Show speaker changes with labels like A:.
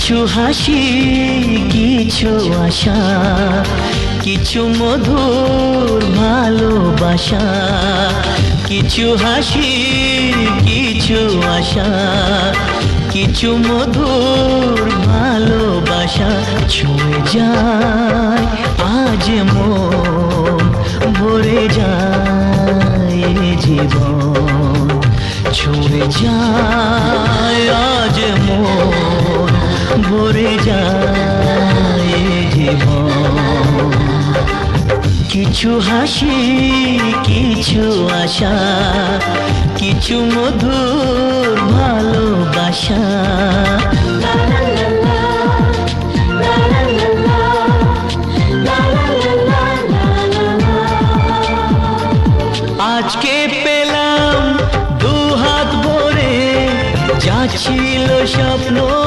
A: কিছু হাসি, কিছু আশা, কিছু মধুর ভালোবাসা। কিছু হাসি, কিছু আশা, কিছু মধুর ভালোবাসা। ছুঁয়ে যায় আজ মন, ভরে যায় এ জীবন। ছুঁয়ে যায় আজ মন, ভরে যায় এ জীবন। কিছু হাসি, কিছু আশা, কিছু মধুর ভালোবাসা। আজকে পেলাম দু হাত ভরে, যা ছিল স্বপ্ন